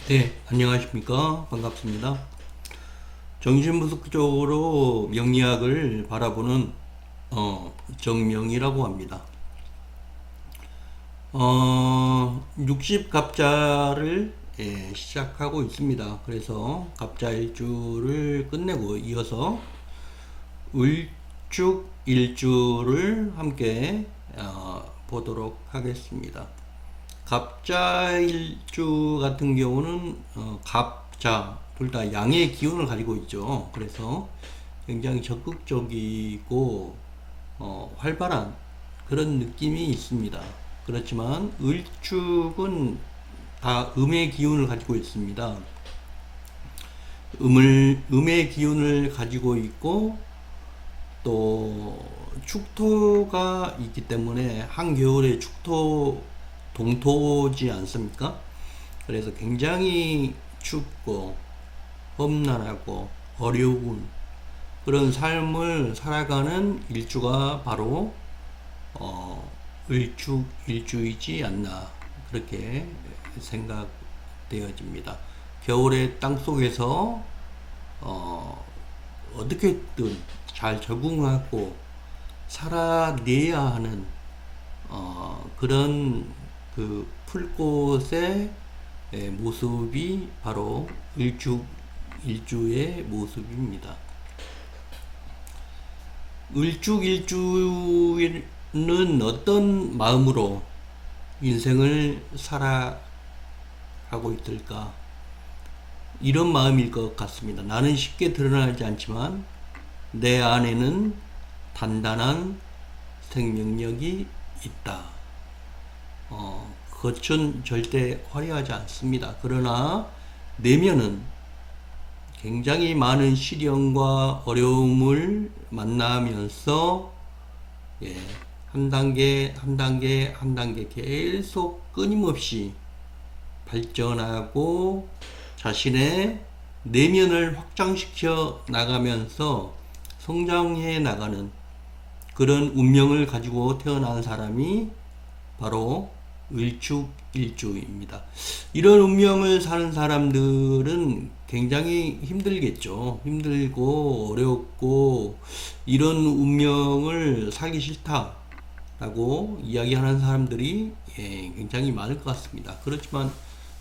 네, 안녕하십니까. 반갑습니다. 정신분석적으로 명리학을 바라보는 정명이라고 합니다. 60갑자를 시작하고 있습니다. 그래서 갑자일주를 끝내고 이어서 을축일주를 함께 보도록 하겠습니다. 갑자일주 같은 경우는 갑자 둘 다 양의 기운을 가지고 있죠. 그래서 굉장히 적극적이고 활발한 그런 느낌이 있습니다. 그렇지만 을축은 다 음의 기운을 가지고 있습니다. 음의 기운을 가지고 있고 또 축토가 있기 때문에 한겨울에 축토 동토지 않습니까? 그래서 굉장히 춥고 험난하고 어려운 그런 삶을 살아가는 일주가 바로 을축일주이지 않나 그렇게 생각되어집니다. 겨울의 땅속에서 어떻게든 잘 적응하고 살아내야 하는 그런 그 풀꽃의 모습이 바로 일주의 모습입니다. 을축일주는 어떤 마음으로 인생을 살아가고 있을까? 이런 마음일 것 같습니다. 나는 쉽게 드러나지 않지만 내 안에는 단단한 생명력이 있다. 겉은 절대 화려하지 않습니다. 그러나 내면은 굉장히 많은 시련과 어려움을 만나면서 한 단계 한 단계 한 단계 계속 끊임없이 발전하고 자신의 내면을 확장시켜 나가면서 성장해 나가는 그런 운명을 가지고 태어난 사람이 바로 을축일주입니다. 이런 운명을 사는 사람들은 굉장히 힘들겠죠. 힘들고 어렵고 이런 운명을 살기 싫다라고 이야기하는 사람들이 굉장히 많을 것 같습니다. 그렇지만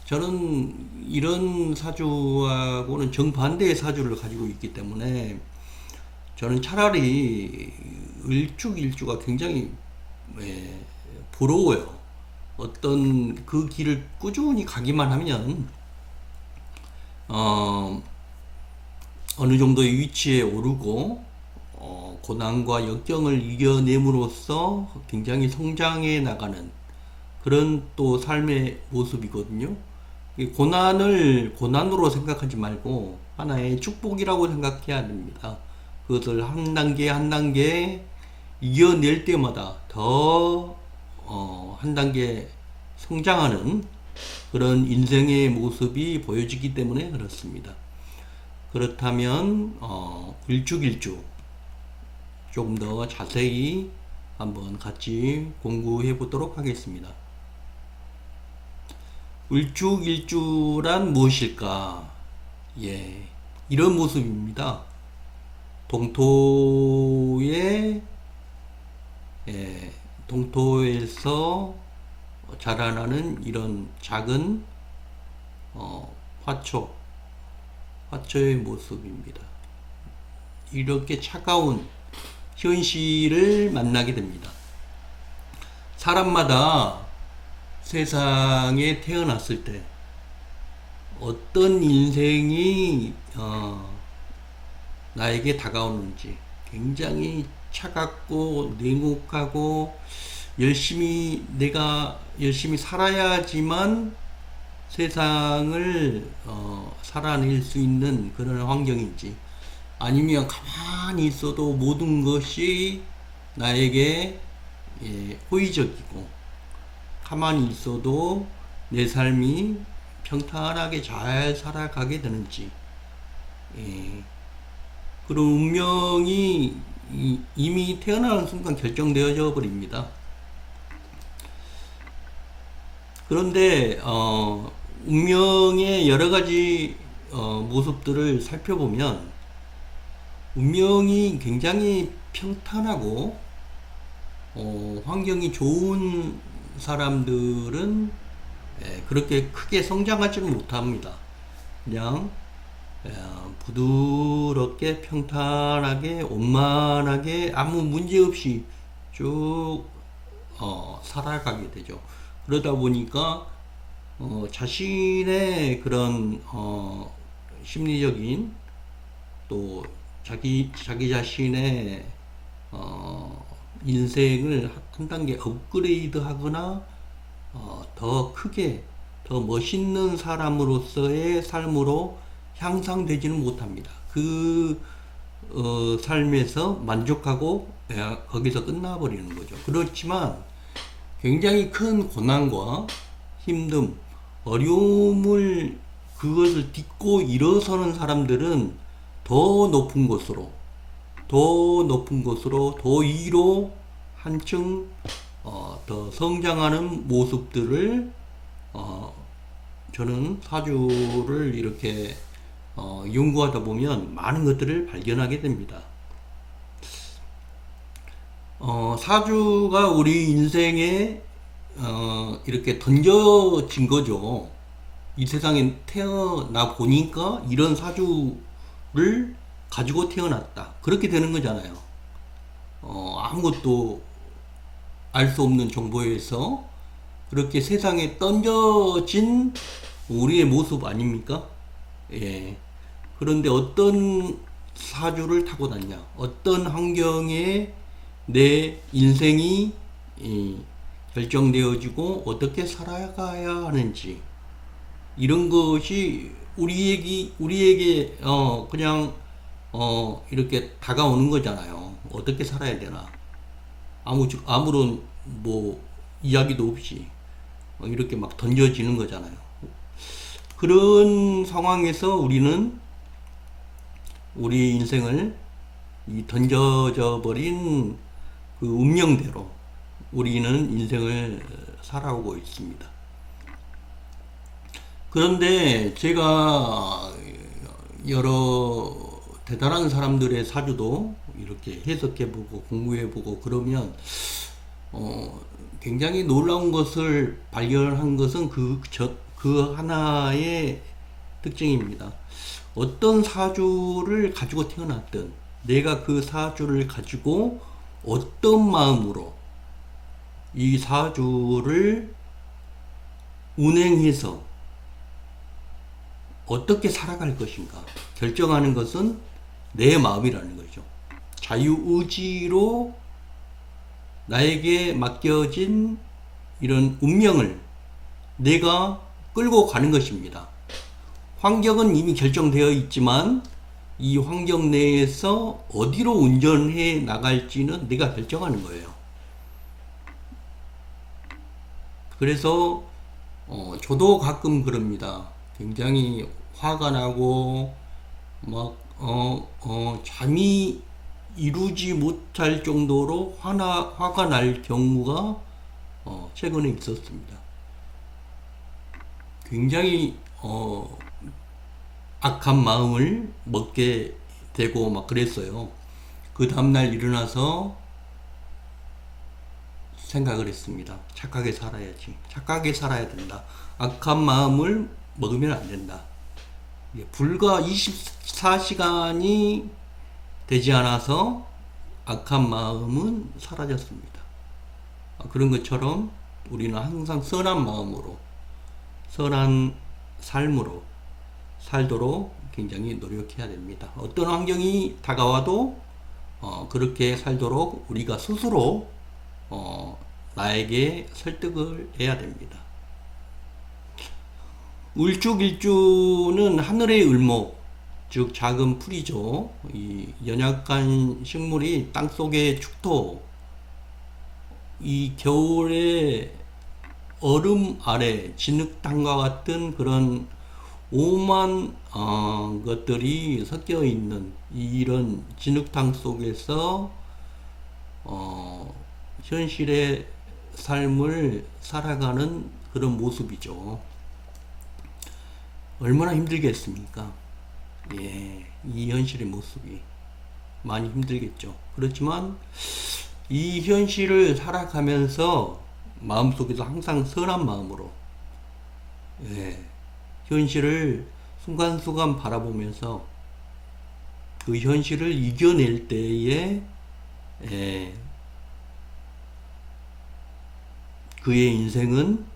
저는 이런 사주하고는 정반대의 사주를 가지고 있기 때문에 저는 차라리 을축일주가 굉장히 부러워요. 어떤 그 길을 꾸준히 가기만 하면 어느 정도의 위치에 오르고 고난과 역경을 이겨냄으로써 굉장히 성장해 나가는 그런 또 삶의 모습이거든요. 이 고난을 고난으로 생각하지 말고 하나의 축복이라고 생각해야 됩니다. 그것을 한 단계 한 단계 이겨낼 때마다 더 한 단계 성장하는 그런 인생의 모습이 보여지기 때문에 그렇습니다. 그렇다면 을축일주 조금 더 자세히 한번 같이 공부해 보도록 하겠습니다. 을축일주란 무엇일까? 이런 모습입니다. 동토에서 자라나는 이런 작은 화초의 모습입니다. 이렇게 차가운 현실을 만나게 됩니다. 사람마다 세상에 태어났을 때 어떤 인생이 나에게 다가오는지 굉장히 차갑고 냉혹하고 내가 열심히 살아야지만 세상을 살아낼 수 있는 그런 환경인지 아니면 가만히 있어도 모든 것이 나에게 호의적이고 가만히 있어도 내 삶이 평탄하게 잘 살아가게 되는지 그런 운명이 이미 태어나는 순간 결정되어져 버립니다. 그런데 운명의 여러 가지 모습들을 살펴보면 운명이 굉장히 평탄하고 환경이 좋은 사람들은 그렇게 크게 성장하지는 못합니다. 그냥 부드럽게 평탄하게 원만하게 아무 문제 없이 쭉 살아가게 되죠. 그러다 보니까 자신의 그런 심리적인 또 자기 자신의 인생을 한 단계 업그레이드 하거나 더 크게 더 멋있는 사람으로서의 삶으로 향상되지는 못합니다. 그 삶에서 만족하고 거기서 끝나버리는 거죠. 그렇지만 굉장히 큰 고난과 힘듦, 어려움을 그것을 딛고 일어서는 사람들은 더 높은 곳으로, 더 위로 한층 더 성장하는 모습들을 저는 사주를 이렇게 연구하다 보면 많은 것들을 발견하게 됩니다. 사주가 우리 인생에 이렇게 던져진 거죠. 이 세상에 태어나 보니까 이런 사주를 가지고 태어났다. 그렇게 되는 거잖아요. 아무것도 알 수 없는 정보에서 그렇게 세상에 던져진 우리의 모습 아닙니까? 예. 그런데 어떤 사주를 타고났냐? 어떤 환경에 내 인생이 결정되어지고 어떻게 살아가야 하는지 이런 것이 우리에게 그냥 이렇게 다가오는 거잖아요. 어떻게 살아야 되나? 아무런 뭐 이야기도 없이 이렇게 막 던져지는 거잖아요. 그런 상황에서 우리는 우리 인생을 이 던져져 버린 그 운명대로 우리는 인생을 살아오고 있습니다. 그런데 제가 여러 대단한 사람들의 사주도 이렇게 해석해보고 공부해보고 그러면 굉장히 놀라운 것을 발견한 것은 그 하나의 특징입니다. 어떤 사주를 가지고 태어났든 내가 그 사주를 가지고 어떤 마음으로 이 사주를 운행해서 어떻게 살아갈 것인가 결정하는 것은 내 마음이라는 거죠. 자유의지로 나에게 맡겨진 이런 운명을 내가 끌고 가는 것입니다. 환경은 이미 결정되어 있지만 이 환경 내에서 어디로 운전해 나갈지는 내가 결정하는 거예요. 그래서 저도 가끔 그럽니다. 굉장히 화가 나고 막 잠이 이루지 못할 정도로 화가 날 경우가 최근에 있었습니다. 굉장히 악한 마음을 먹게 되고 막 그랬어요. 그 다음날 일어나서 생각을 했습니다. 착하게 살아야지. 착하게 살아야 된다. 악한 마음을 먹으면 안 된다. 불과 24시간이 되지 않아서 악한 마음은 사라졌습니다. 그런 것처럼 우리는 항상 선한 마음으로, 선한 삶으로 살도록 굉장히 노력해야 됩니다. 어떤 환경이 다가와도 그렇게 살도록 우리가 스스로 나에게 설득을 해야 됩니다. 울쭉일주는 하늘의 을목, 즉 작은 풀이죠. 이 연약한 식물이 땅속의 축토, 이 겨울에 얼음 아래 진흙탕과 같은 그런 오만 것들이 섞여 있는 이런 진흙탕 속에서 현실의 삶을 살아가는 그런 모습이죠. 얼마나 힘들겠습니까? 예, 이 현실의 모습이 많이 힘들겠죠. 그렇지만 이 현실을 살아가면서 마음속에서 항상 선한 마음으로, 예, 현실을 순간순간 바라보면서 그 현실을 이겨낼 때에, 예, 그의 인생은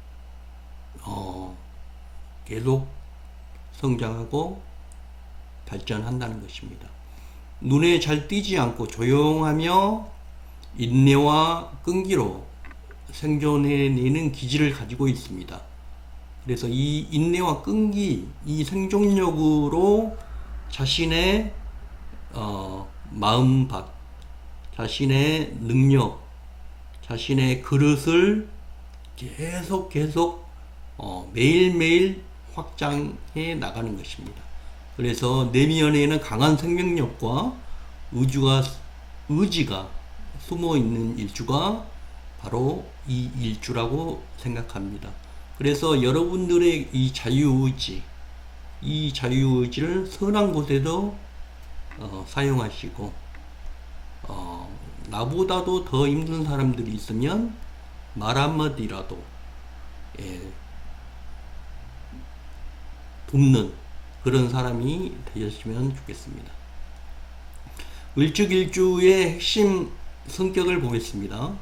계속 성장하고 발전한다는 것입니다. 눈에 잘 띄지 않고 조용하며 인내와 끈기로 생존해내는 기질을 가지고 있습니다. 그래서 이 인내와 끈기, 이 생존력으로 자신의 마음밭, 자신의 능력, 자신의 그릇을 계속 매일매일 확장해 나가는 것입니다. 그래서 내면에는 강한 생명력과 의지가 숨어 있는 일주가 바로 이 일주라고 생각합니다. 그래서 여러분들의 이 자유의지를 선한 곳에도 사용하시고, 나보다도 더 힘든 사람들이 있으면 말 한마디라도, 예, 돕는 그런 사람이 되셨으면 좋겠습니다. 을죽일주의 핵심 성격을 보겠습니다.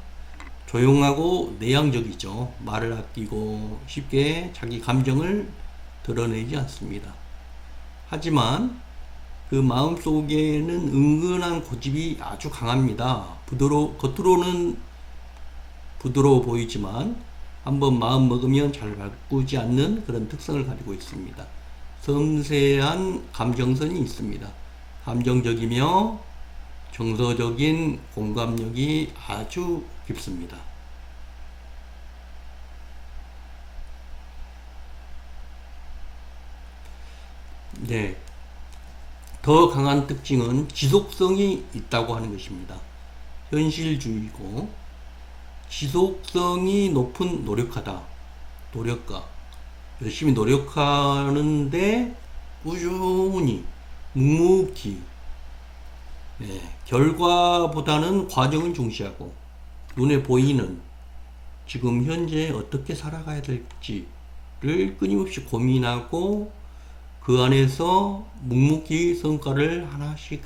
조용하고 내향적이죠. 말을 아끼고 쉽게 자기 감정을 드러내지 않습니다. 하지만 그 마음속에는 은근한 고집이 아주 강합니다. 겉으로는 부드러워 보이지만 한번 마음 먹으면 잘 바꾸지 않는 그런 특성을 가지고 있습니다. 섬세한 감정선이 있습니다. 감정적이며 정서적인 공감력이 아주 깊습니다. 네. 더 강한 특징은 지속성이 있다고 하는 것입니다. 현실주의고, 지속성이 높은 노력가. 열심히 노력하는데 꾸준히, 묵묵히, 네, 결과보다는 과정을 중시하고, 눈에 보이는 지금 현재 어떻게 살아가야 될지를 끊임없이 고민하고, 그 안에서 묵묵히 성과를 하나씩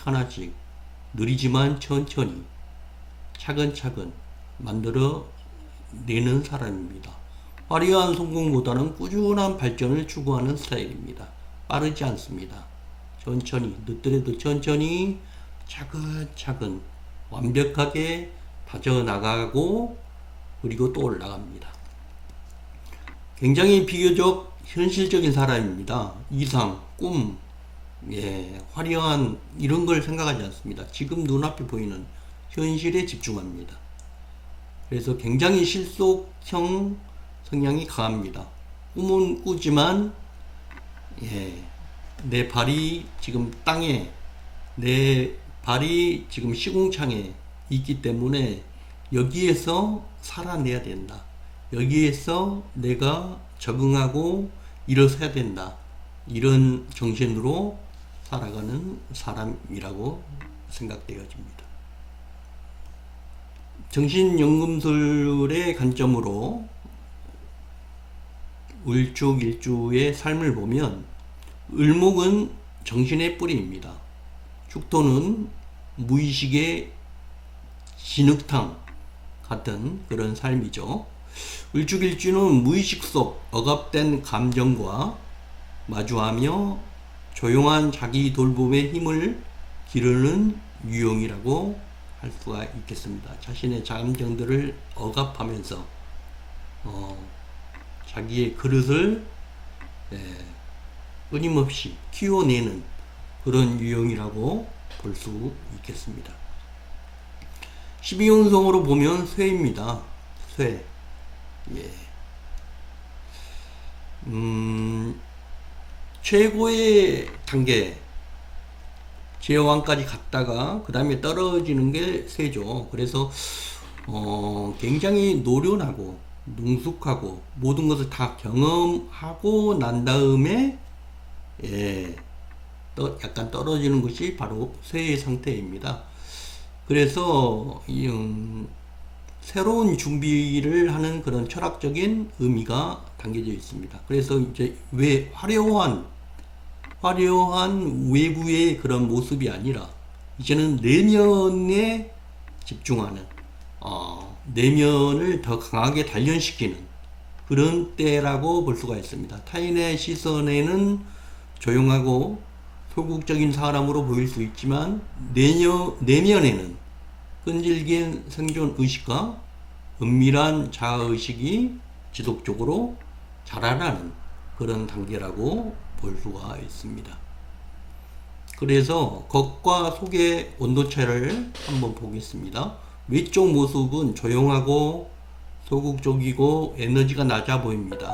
느리지만 천천히 차근차근 만들어 내는 사람입니다. 화려한 성공보다는 꾸준한 발전을 추구하는 스타일입니다. 빠르지 않습니다. 천천히, 늦더라도 천천히 차근차근 완벽하게 다져나가고, 그리고 또 올라갑니다. 굉장히 비교적 현실적인 사람입니다. 이상, 꿈, 예, 화려한 이런 걸 생각하지 않습니다. 지금 눈앞에 보이는 현실에 집중합니다. 그래서 굉장히 실속형 성향이 강합니다. 꿈은 꾸지만, 예, 내 발이 지금 땅에, 내 발이 지금 시궁창에 있기 때문에 여기에서 살아내야 된다. 여기에서 내가 적응하고 일어서야 된다. 이런 정신으로 살아가는 사람이라고 생각되어집니다. 정신연금술의 관점으로 을죽일주의 삶을 보면, 을목은 정신의 뿌리입니다. 축토는 무의식의 진흙탕 같은 그런 삶이죠. 을죽일주는 무의식 속 억압된 감정과 마주하며 조용한 자기 돌봄의 힘을 기르는 유형이라고 할 수가 있겠습니다. 자신의 감정들을 억압하면서 자기의 그릇을 끊임없이 키워내는 그런 유형이라고 볼 수 있겠습니다. 12운성으로 보면 쇠입니다. 쇠. 예. 최고의 단계, 제왕까지 갔다가 그 다음에 떨어지는 게 쇠죠. 그래서 굉장히 노련하고 능숙하고 모든 것을 다 경험하고 난 다음에 예, 약간 떨어지는 것이 바로 쇠의 상태입니다. 그래서 새로운 준비를 하는 그런 철학적인 의미가 담겨져 있습니다. 그래서 이제 왜 화려한 외부의 그런 모습이 아니라 이제는 내면에 집중하는, 내면을 더 강하게 단련시키는 그런 때라고 볼 수가 있습니다. 타인의 시선에는 조용하고 소극적인 사람으로 보일 수 있지만 내면에는 끈질긴 생존 의식과 은밀한 자아 의식이 지속적으로 자라나는 그런 단계라고 볼 수가 있습니다. 그래서 겉과 속의 온도차를 한번 보겠습니다. 외적 모습은 조용하고 소극적이고 에너지가 낮아 보입니다.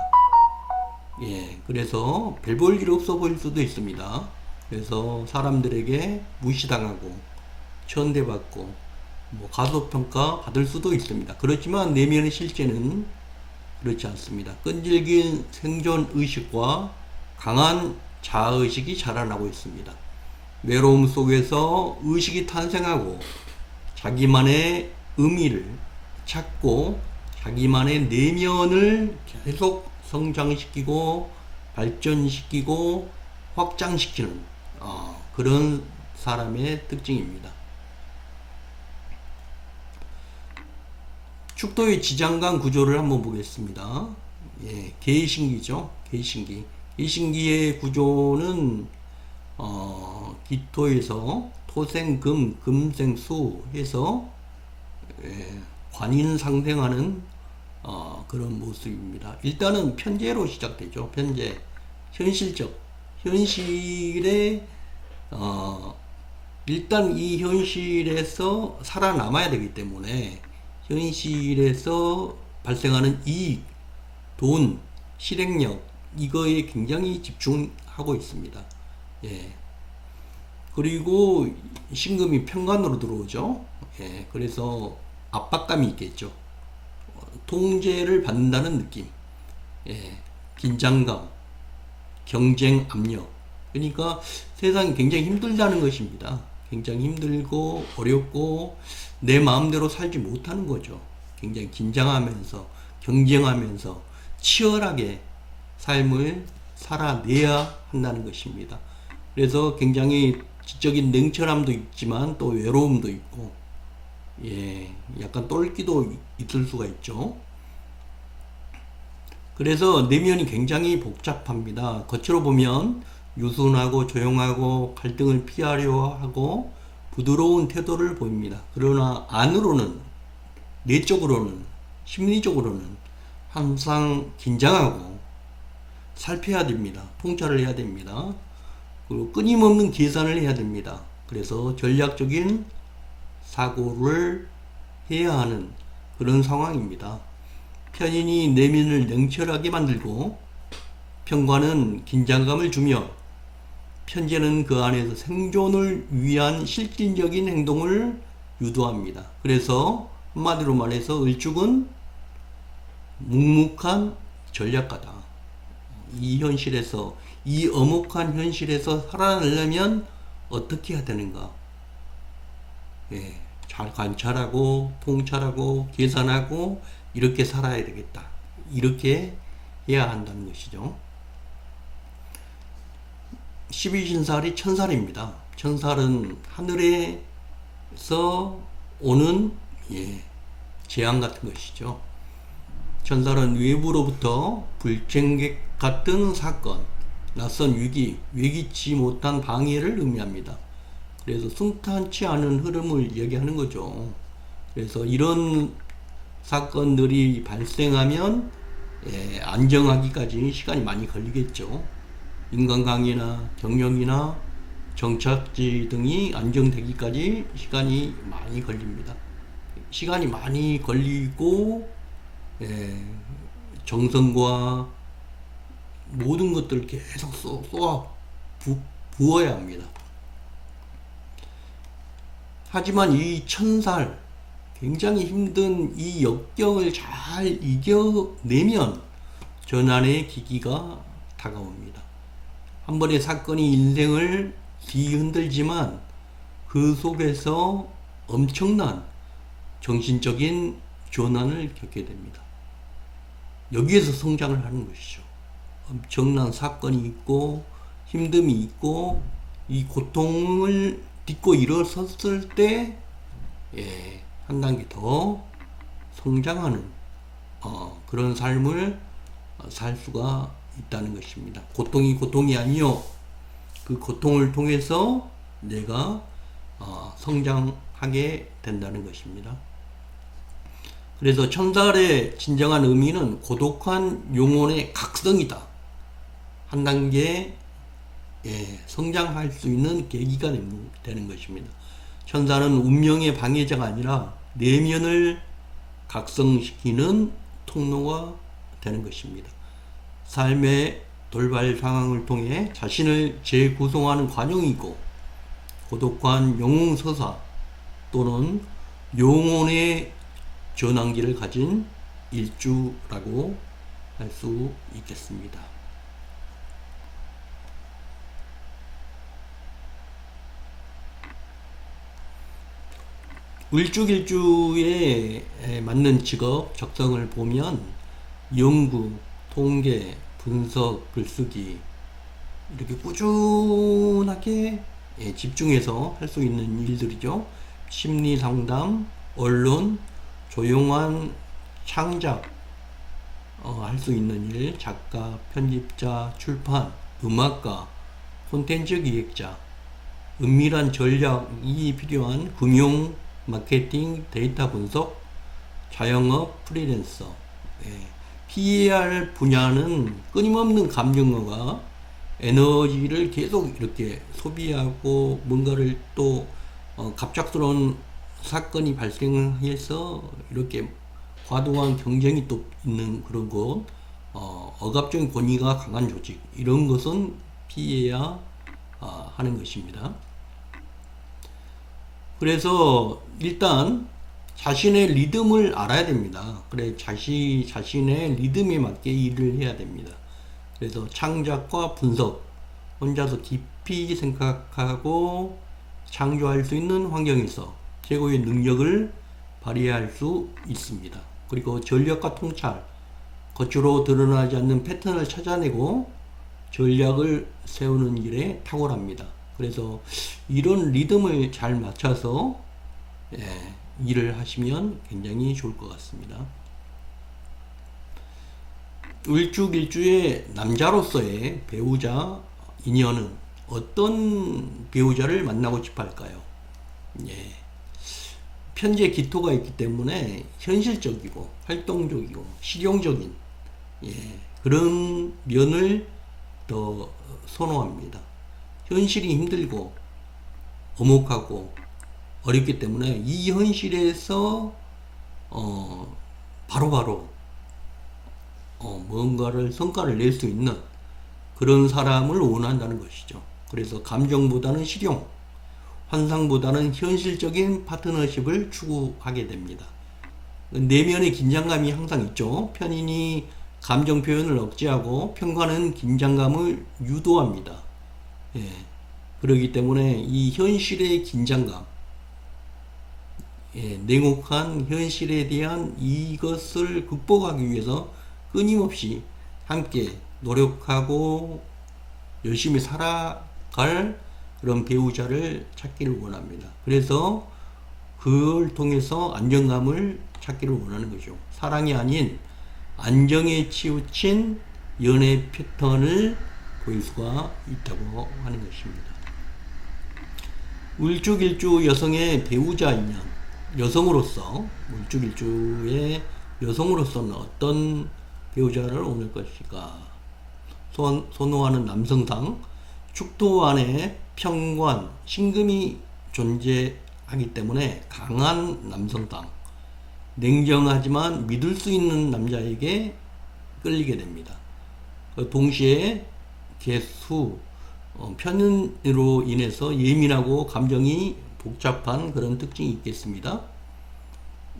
예, 그래서 별 볼 일 없어 보일 수도 있습니다. 그래서 사람들에게 무시당하고 천대받고 가소평가 받을 수도 있습니다. 그렇지만 내면의 실제는 그렇지 않습니다. 끈질긴 생존 의식과 강한 자아의식이 자라나고 있습니다. 외로움 속에서 의식이 탄생하고 자기만의 의미를 찾고 자기만의 내면을 계속 성장시키고 발전시키고 확장시키는 그런 사람의 특징입니다. 축도의 지장간 구조를 한번 보겠습니다. 예, 개신기죠. 개신기. 개신기의 구조는 기토에서 토생금, 금생수 해서 관인상생하는 그런 모습입니다. 일단은 편재로 시작되죠. 편재. 현실에 일단 이 현실에서 살아남아야 되기 때문에 현실에서 발생하는 이익, 돈, 실행력 이거에 굉장히 집중하고 있습니다. 예. 그리고 신금이 편관으로 들어오죠. 예. 그래서 압박감이 있겠죠. 통제를 받는다는 느낌. 예. 긴장감, 경쟁 압력. 그러니까 세상이 굉장히 힘들다는 것입니다. 굉장히 힘들고 어렵고 내 마음대로 살지 못하는 거죠. 굉장히 긴장하면서 경쟁하면서 치열하게 삶을 살아내야 한다는 것입니다. 그래서 굉장히 지적인 냉철함도 있지만 또 외로움도 있고, 예, 약간 똘끼도 있을 수가 있죠. 그래서 내면이 굉장히 복잡합니다. 겉으로 보면 유순하고 조용하고 갈등을 피하려 하고 부드러운 태도를 보입니다. 그러나 안으로는, 내적으로는, 심리적으로는 항상 긴장하고 살펴야 됩니다. 통찰을 해야 됩니다. 그리고 끊임없는 계산을 해야 됩니다. 그래서 전략적인 사고를 해야 하는 그런 상황입니다. 편인이 내면을 냉철하게 만들고 편관은 긴장감을 주며 편재는 그 안에서 생존을 위한 실질적인 행동을 유도합니다. 그래서 한마디로 말해서 을죽은 묵묵한 전략가다. 이 현실에서, 이 엄혹한 현실에서 살아내려면 어떻게 해야 되는가? 예, 잘 관찰하고 통찰하고 계산하고 이렇게 살아야 되겠다. 이렇게 해야 한다는 것이죠. 12신살이 천살입니다. 천살은 하늘에서 오는 재앙 같은 것이죠. 천살은 외부로부터 불청객 같은 사건, 낯선 위기, 예기치 못한 방해를 의미합니다. 그래서 순탄치 않은 흐름을 얘기하는 거죠. 그래서 이런 사건들이 발생하면 안정하기까지 시간이 많이 걸리겠죠. 인간관계나 경영이나 정착지 등이 안정되기까지 시간이 많이 걸립니다. 시간이 많이 걸리고 정성과 모든 것들을 계속 부어야 합니다. 하지만 이 천살, 굉장히 힘든 이 역경을 잘 이겨내면 전환의 기기가 다가옵니다. 한 번의 사건이 인생을 뒤흔들지만 그 속에서 엄청난 정신적인 전환을 겪게 됩니다. 여기에서 성장을 하는 것이죠. 엄청난 사건이 있고 힘듦이 있고 이 고통을 딛고 일어섰을 때 한 단계 더 성장하는 그런 삶을 살 수가 있다는 것입니다. 고통이 고통이 아니요. 그 고통을 통해서 내가 성장하게 된다는 것입니다. 그래서 천살의 진정한 의미는 고독한 영혼의 각성이다. 한 단계 성장할 수 있는 계기가 되는 것입니다. 천사는 운명의 방해자가 아니라 내면을 각성시키는 통로가 되는 것입니다. 삶의 돌발 상황을 통해 자신을 재구성하는 과정이고 고독한 영웅서사 또는 영혼의 전환기를 가진 일주라고 할 수 있겠습니다. 울주길주에 맞는 직업 적성을 보면 연구, 통계, 분석, 글쓰기 이렇게 꾸준하게 집중해서 할 수 있는 일들이죠. 심리상담, 언론, 조용한 창작 할 수 있는 일, 작가, 편집자, 출판, 음악가, 콘텐츠 기획자, 은밀한 전략이 필요한 금융, 마케팅, 데이터 분석, 자영업, 프리랜서. PER 분야는 끊임없는 감정과 에너지를 계속 이렇게 소비하고 뭔가를 또 갑작스러운 사건이 발생해서 이렇게 과도한 경쟁이 또 있는 그런 곳, 억압적인 권위가 강한 조직, 이런 것은 피해야 하는 것입니다. 그래서 일단 자신의 리듬을 알아야 됩니다. 그래 자신의 리듬에 맞게 일을 해야 됩니다. 그래서 창작과 분석, 혼자서 깊이 생각하고 창조할 수 있는 환경에서 최고의 능력을 발휘할 수 있습니다. 그리고 전략과 통찰, 겉으로 드러나지 않는 패턴을 찾아내고 전략을 세우는 일에 탁월합니다. 그래서 이런 리듬을 잘 맞춰서 일을 하시면 굉장히 좋을 것 같습니다. 울주길주의 남자로서의 배우자 인연은 어떤 배우자를 만나고 싶어 할까요? 편지에 기토가 있기 때문에 현실적이고 활동적이고 실용적인 그런 면을 더 선호합니다. 현실이 힘들고 엄혹하고 어렵기 때문에 이 현실에서 바로바로 뭔가를 성과를 낼 수 있는 그런 사람을 원한다는 것이죠. 그래서 감정보다는 실용, 환상보다는 현실적인 파트너십을 추구하게 됩니다. 내면의 긴장감이 항상 있죠. 편인이 감정 표현을 억제하고 평가는 긴장감을 유도합니다. 그렇기 때문에 이 현실의 긴장감, 냉혹한 현실에 대한 이것을 극복하기 위해서 끊임없이 함께 노력하고 열심히 살아갈 그런 배우자를 찾기를 원합니다. 그래서 그걸 통해서 안정감을 찾기를 원하는 거죠. 사랑이 아닌 안정에 치우친 연애 패턴을 보일 수가 있다고 하는 것입니다. 울주길주 여성의 배우자 인연, 여성으로서 울주길주의 여성으로서는 어떤 배우자를 원할 것일까? 선호하는 남성상, 축토 안에 평관, 신금이 존재하기 때문에 강한 남성상, 냉정하지만 믿을 수 있는 남자에게 끌리게 됩니다. 동시에 개수, 편인으로 인해서 예민하고 감정이 복잡한 그런 특징이 있겠습니다.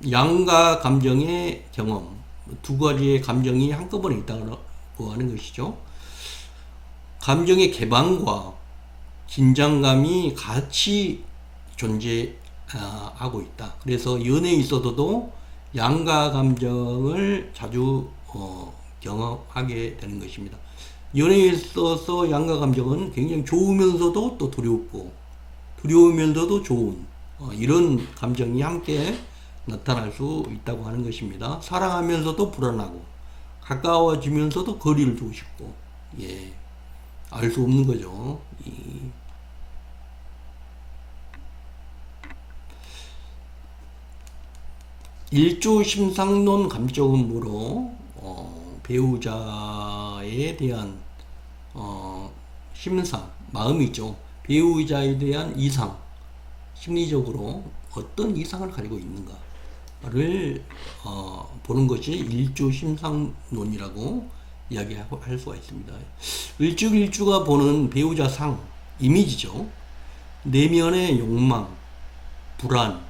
양가 감정의 경험, 두 가지의 감정이 한꺼번에 있다고 하는 것이죠. 감정의 개방과 긴장감이 같이 존재하고 있다. 그래서 연애에 있어서도 양가 감정을 자주 경험하게 되는 것입니다. 연애에 있어서 양가 감정은 굉장히 좋으면서도 또 두렵고 두려우면서도 좋은 이런 감정이 함께 나타날 수 있다고 하는 것입니다. 사랑하면서도 불안하고 가까워지면서도 거리를 두고 싶고 예, 알 수 없는 거죠. 일조심상론 감정으로 배우자에 대한 심사, 마음이죠. 배우자에 대한 이상, 심리적으로 어떤 이상을 가지고 있는가를 보는 것이 일조심상론이라고 이야기할 수가 있습니다. 일주가 보는 배우자 상, 이미지죠. 내면의 욕망, 불안,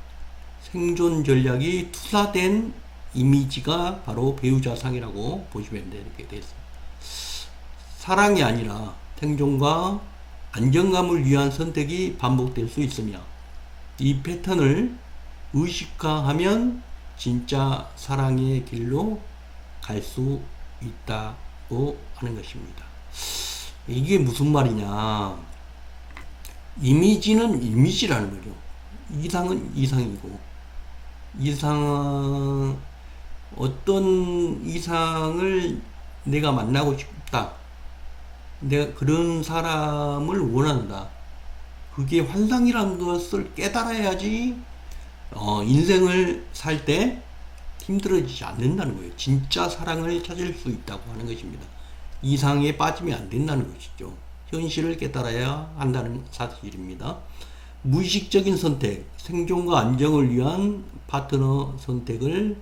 생존 전략이 투사된 이미지가 바로 배우자 상이라고 보시면 되게 되겠습니다. 사랑이 아니라 생존과 안정감을 위한 선택이 반복될 수 있으며 이 패턴을 의식화하면 진짜 사랑의 길로 갈 수 있다고 하는 것입니다. 이게 무슨 말이냐? 이미지는 이미지라는 거죠. 이상은 이상이고 어떤 이상을 내가 만나고 싶다. 내가 그런 사람을 원한다. 그게 환상이라는 것을 깨달아야지 인생을 살 때 힘들어지지 않는다는 거예요. 진짜 사랑을 찾을 수 있다고 하는 것입니다. 이상에 빠지면 안 된다는 것이죠. 현실을 깨달아야 한다는 사실입니다. 무의식적인 선택, 생존과 안정을 위한 파트너 선택을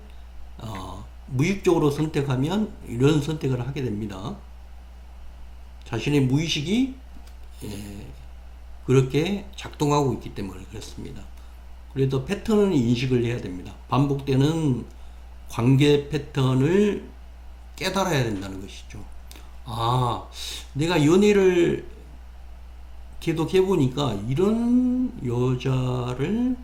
무의식적으로 선택하면 이런 선택을 하게 됩니다. 자신의 무의식이 그렇게 작동하고 있기 때문에 그렇습니다. 그래도 패턴은 인식을 해야 됩니다. 반복되는 관계 패턴을 깨달아야 된다는 것이죠. 아, 내가 연애를 계속 해보니까 이런 여자를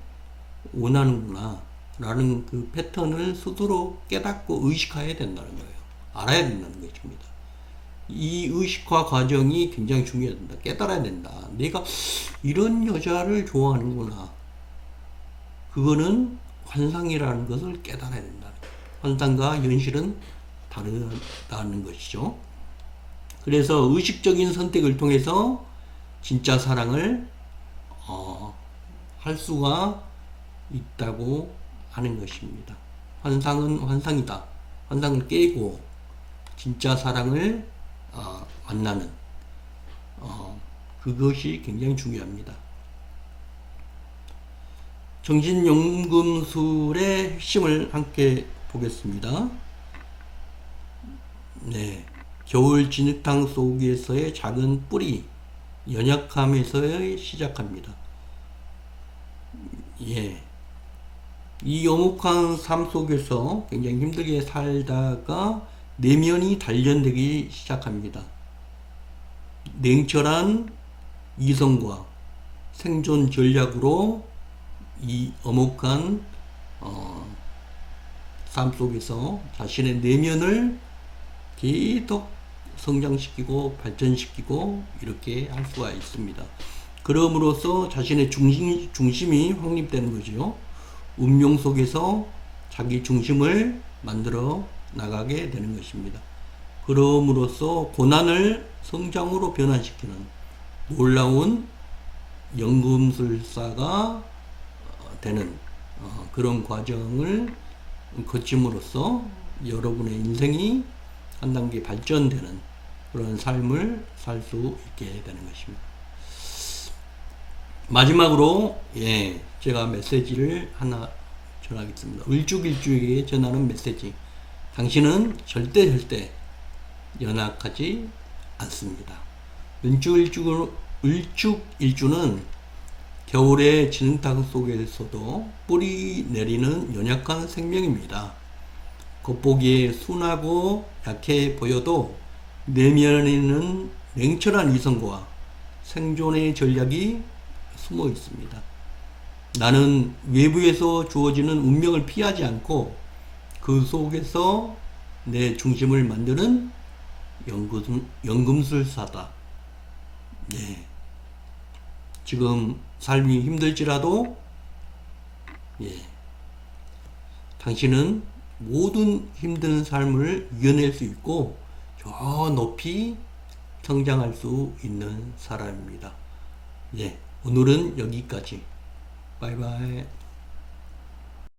원하는구나 라는 그 패턴을 스스로 깨닫고 의식해야 된다는 거예요. 알아야 된다는 것입니다. 이 의식화 과정이 굉장히 중요하다. 깨달아야 된다. 내가 이런 여자를 좋아하는구나. 그거는 환상이라는 것을 깨달아야 된다. 환상과 현실은 다르다는 것이죠. 그래서 의식적인 선택을 통해서 진짜 사랑을 할 수가 있다고 하는 것입니다. 환상은 환상이다. 환상을 깨고 진짜 사랑을 만나는 그것이 굉장히 중요합니다. 정신연금술의 핵심을 함께 보겠습니다. 네, 겨울 진흙탕 속에서의 작은 뿌리 연약함에서 시작합니다. 예, 이 엄혹한 삶 속에서 굉장히 힘들게 살다가 내면이 단련되기 시작합니다. 냉철한 이성과 생존 전략으로 이 엄혹한 삶 속에서 자신의 내면을 계속 성장시키고 발전시키고 이렇게 할 수가 있습니다. 그럼으로써 자신의 중심이 확립되는 거죠. 운명 속에서 자기 중심을 만들어 나가게 되는 것입니다. 그럼으로써 고난을 성장으로 변화시키는 놀라운 연금술사가 되는 그런 과정을 거침으로써 여러분의 인생이 한 단계 발전되는 그런 삶을 살 수 있게 되는 것입니다. 마지막으로 제가 메시지를 하나 전하겠습니다. 을죽일주에게 전하는 메시지. 당신은 절대 연약하지 않습니다. 을죽일주는 겨울의 진흙탕 속에서도 뿌리 내리는 연약한 생명입니다. 겉보기에 순하고 약해 보여도 내면에는 냉철한 이성과 생존의 전략이 숨어 있습니다. 나는 외부에서 주어지는 운명을 피하지 않고 그 속에서 내 중심을 만드는 연금술사다. 네. 지금 삶이 힘들지라도, 예, 당신은 모든 힘든 삶을 이겨낼 수 있고 저 높이 성장할 수 있는 사람입니다. 예, 오늘은 여기까지. 바이바이.